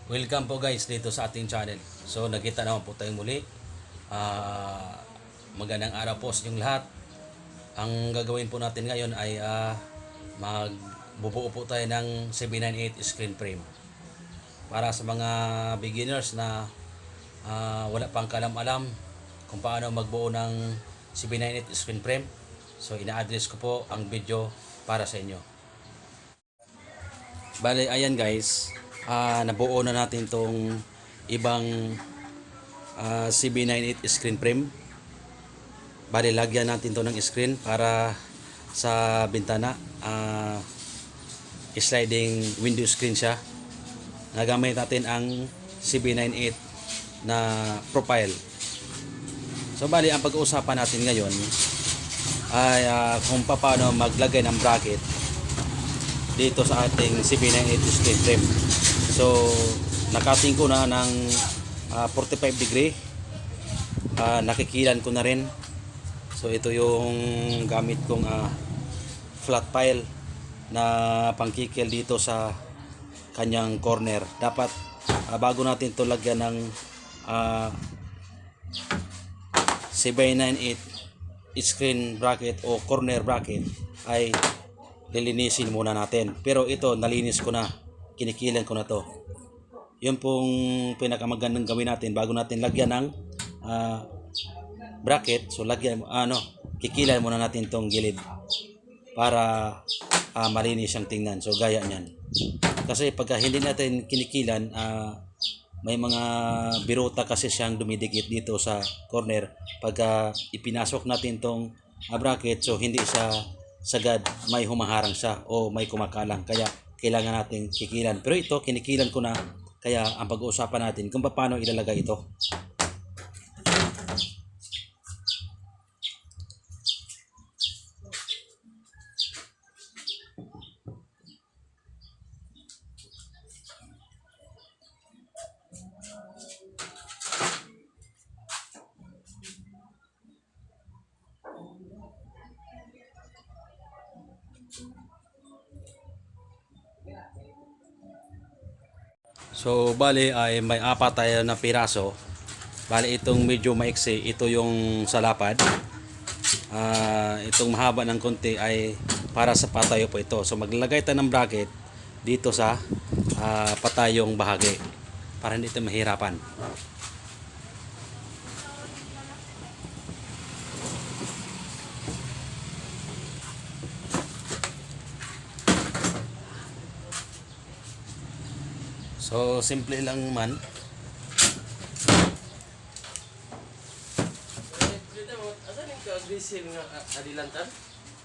Welcome po guys dito sa ating channel. So nakita naman po tayong muli. Magandang araw po sa inyong lahat. Ang gagawin po natin ngayon ay magbubuo po tayo ng 798 screen frame. Para sa mga beginners na wala pang kalam-alam kung paano magbuo ng 798 screen frame. So ina-address ko po ang video para sa inyo. Bale, ayan guys. Nabuo na natin tong ibang CB98 screen frame. Bali, lagyan natin to ng screen para sa bintana. Sliding window screen siya. Nagamit natin ang CB98 na profile. So bali, ang pag-uusapan natin ngayon ay kung paano maglagay ng bracket dito sa ating CB98 screen frame. So nakating ko na ng 45 degree. Nakikilan ko na rin. So ito yung gamit kong flat file na pangkikil dito sa kanyang corner. Dapat bago natin to lagyan ng 798 screen bracket o corner bracket ay lilinisin muna natin. Pero ito nalinis ko na, kinikilan ko na to. Yun pong pinakamagandang gawin natin bago natin lagyan ng bracket. So lagyan kikilan muna natin tong gilid para malinis siyang tingnan. So gaya niyan. Kasi pagka hindi natin kinikilan, may mga biruta kasi siyang dumidikit dito sa corner. Pagka ipinasok natin tong bracket, so hindi siya sagad, may humaharang siya o may kumakalang, kaya kailangan natin kikilan. Pero ito kinikilan ko na, kaya ang pag-uusapan natin kung paano ilalagay ito. So bali ay may apat tayo na piraso. Bali itong medyo maiksi, ito yung sa lapad. Itong mahaba ng konti ay para sa patayo po ito. So maglagay tayo ng bracket dito sa patayong bahagi para hindi tayo mahirapan. So simple lang man. Aggressive nga adilantar?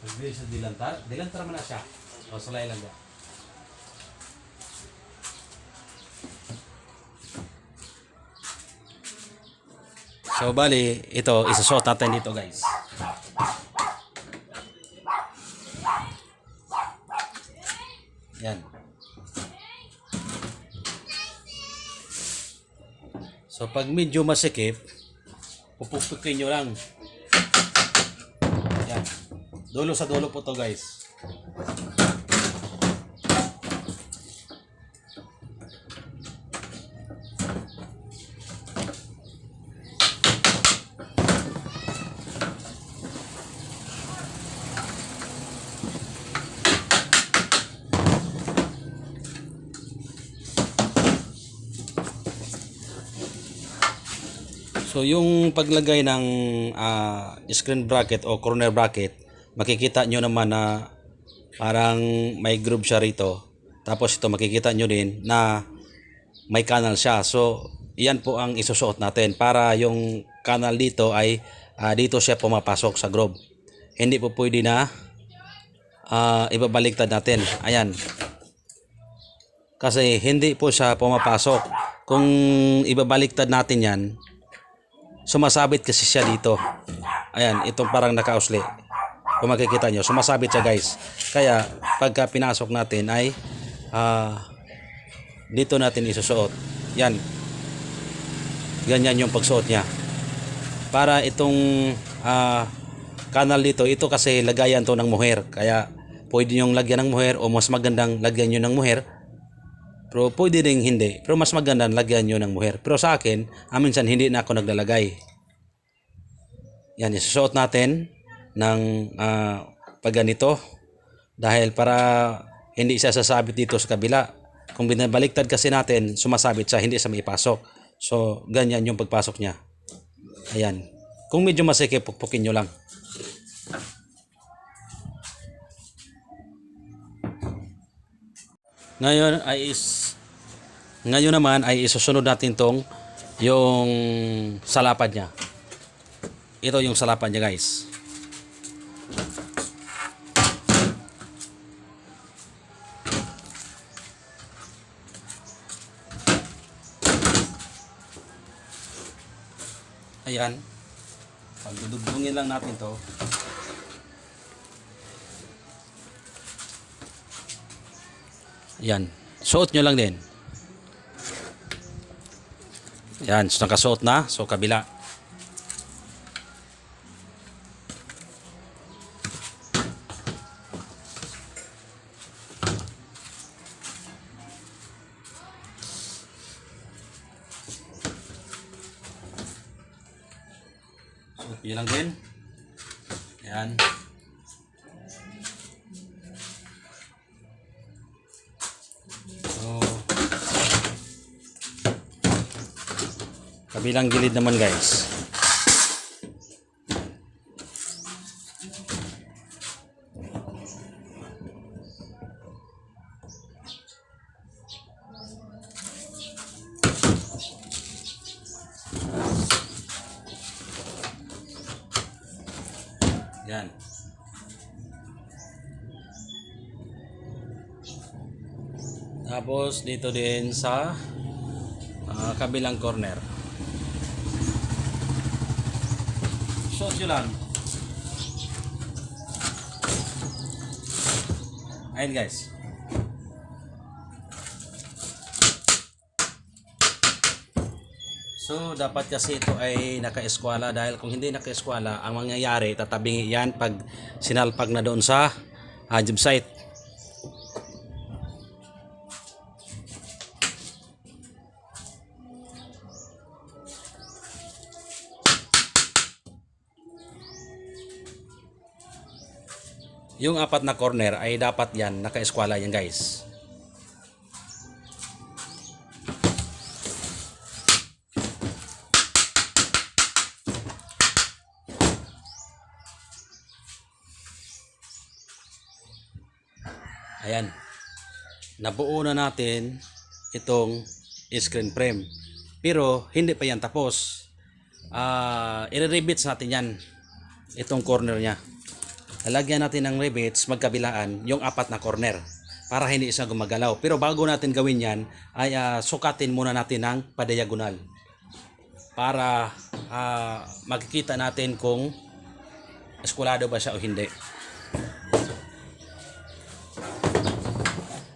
Aggressive sa dilantar. Dilantar man na siya. O salay lang ba? So bali, ito isusot natin dito guys. Yan. So pag medyo masikip, pupupukin nyo lang. Yan. Dulo sa dulo po to guys. So yung paglagay ng screen bracket o corner bracket, makikita nyo naman na parang may groove siya rito. Tapos ito makikita nyo din na may canal siya. So iyan po ang isusuot natin para yung canal dito ay dito siya pumapasok sa groove. Hindi po pwede na ibabaliktad natin. Ayan. Kasi hindi po siya pumapasok. Kung ibabaliktad natin yan, sumasabit kasi siya dito. Ayan, itong parang nakausli. Kung makikita nyo, sumasabit siya guys. Kaya pagka pinasok natin ay dito natin isusuot. Yan. Ganyan yung pagsuot niya. Para itong kanal dito, ito kasi lagayan to ng muher. Kaya pwede nyong lagyan ng muher o mas magandang lagyan nyo ng muher Pero pwede rin hindi. Pero mas maganda lagyan nyo ng muher. Pero sa akin, minsan hindi na ako naglalagay. Yan, isusuot natin ng pag ganito. Dahil para hindi siya sasabit dito sa kabila. Kung binabaliktad kasi natin, sumasabit siya, hindi siya maipasok. So, ganyan yung pagpasok niya. Ayan. Kung medyo masikip, pukpukin nyo lang. Ngayon naman ay isusunod natin tong yung salapad niya. Ito yung salapad niya, guys. Ayan. Pagdudugtungin lang natin to. Ayan. Suot nyo lang din. Ayan. So, nakasuot na. So, kabila. Suot nyo lang din. Ayan. Kabilang gilid naman, guys. Yan. Tapos dito din sa kabilang corner. Suot nyo lang. Ayan, guys. So, dapat kasi ito ay naka-eskwala dahil kung hindi naka-eskwala, ang mangyayari, tatabingi yan pag sinalpag na doon sa job site. Yung apat na corner ay dapat yan, naka-eskwala yan, guys. Ayan. Nabuo na natin itong screen frame. Pero hindi pa yan tapos. I-rivets natin yan. Itong corner niya. Lalagyan natin ng rivets magkabilaan yung apat na corner para hindi siya gumagalaw. Pero bago natin gawin yan ay sukatin muna natin ng padiagonal para makikita natin kung eskwalado ba siya o hindi.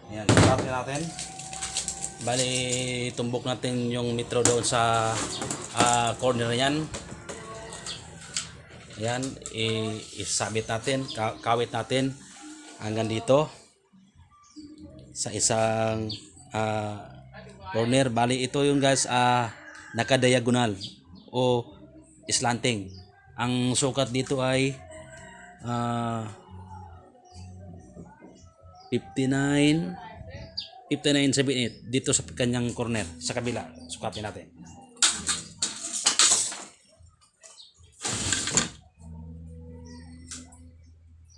Ayan, sukatin natin. Bali, tumbok natin yung metro doon sa corner niyan. Ayan, isabit natin, kawit natin hanggang dito sa isang corner. Bali, ito yung, guys, nakadiagonal o slanting. Ang sukat dito ay 59.78 dito sa kanyang corner sa kabila. Sukatin natin.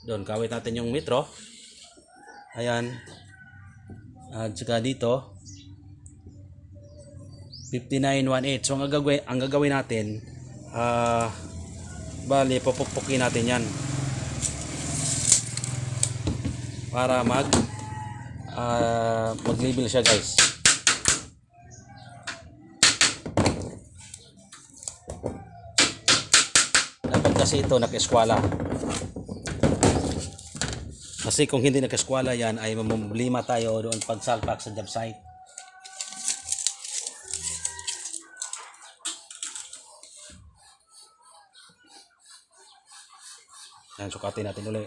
Doon, kawit natin yung metro. Ayan. At saka dito 59.18. So ang gagawin natin, bali pupukpukin natin yan para mag-label siya, guys. Dapat kasi ito naka-eskwala. Kasi kung hindi naka-eskwala yan ay mamumblima tayo doon pagsalpak sa job site. Yan, sukatin natin ulit.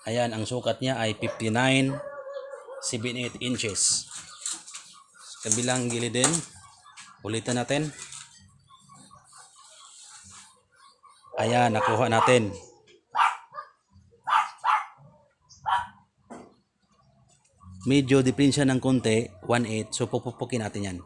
Ayan, ang sukat niya ay 59.78 inches. Kabilang gilid din. Ulitin natin. Ayan, nakuha natin. Medyo diferensya ng konti, 1/8. So pupupukin natin yan.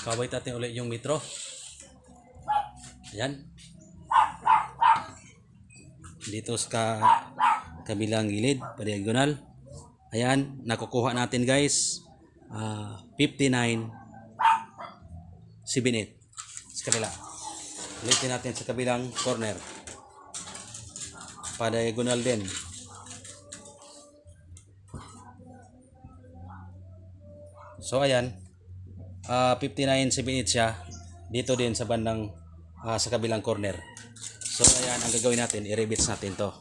Kaway natin ulit yung metro. Ayan. Dito sa kabilang gilid, diagonal. Ayan, nakukuha natin guys. 59.78 sa kabila. Ulitin natin sa kabilang corner. Pa-diagonal din. So ayan, 59.78 siya dito din sa bandang sa kabilang corner. So ayan, ang gagawin natin, i-rebits natin to.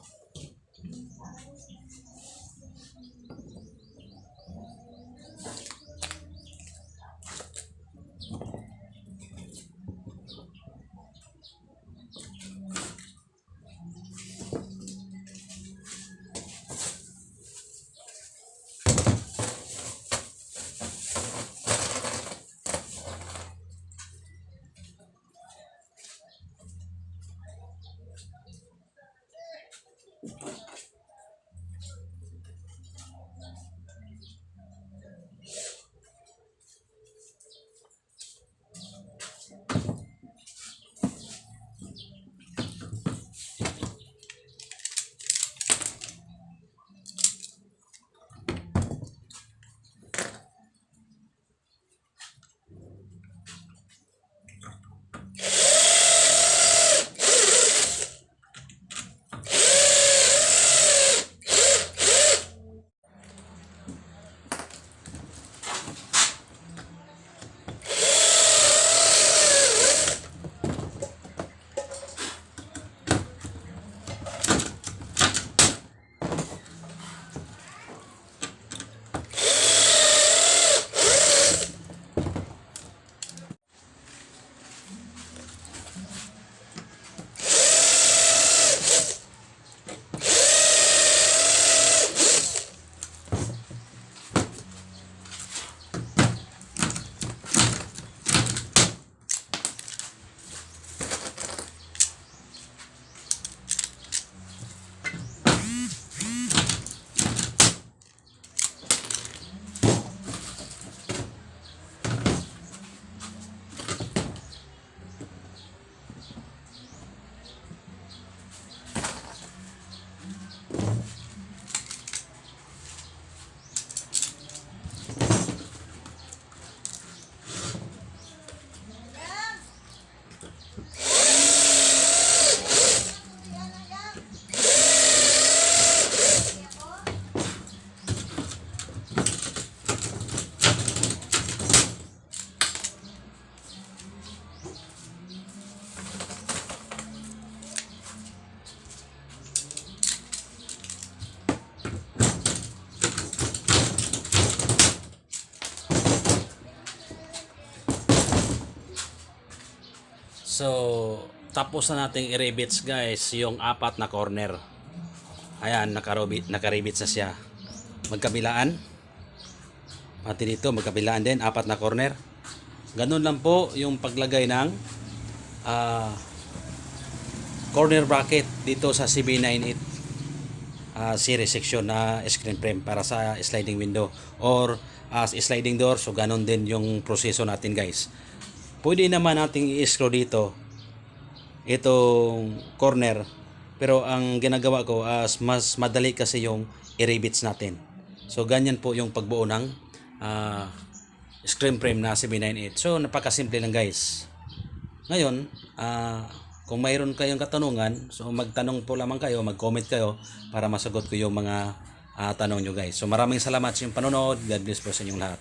So, tapos na nating i-rebits guys yung apat na corner. Ayan, naka-rebits na siya. Magkabilaan. Pati dito, magkabilaan din, apat na corner. Ganun lang po yung paglagay ng corner bracket dito sa CB98 series section na screen frame para sa sliding window or sliding door. So, ganun din yung proseso natin guys. Pwede naman nating i-screw dito itong corner, pero ang ginagawa ko mas madali kasi yung i-rebits natin. So ganyan po yung pagbuo ng screen frame na CB98. So napakasimple lang guys. Ngayon kung mayroon kayong katanungan, so magtanong po lamang kayo, mag-comment kayo para masagot ko yung mga tanong nyo guys. So maraming salamat sa inyong panonood. God bless po sa inyong lahat.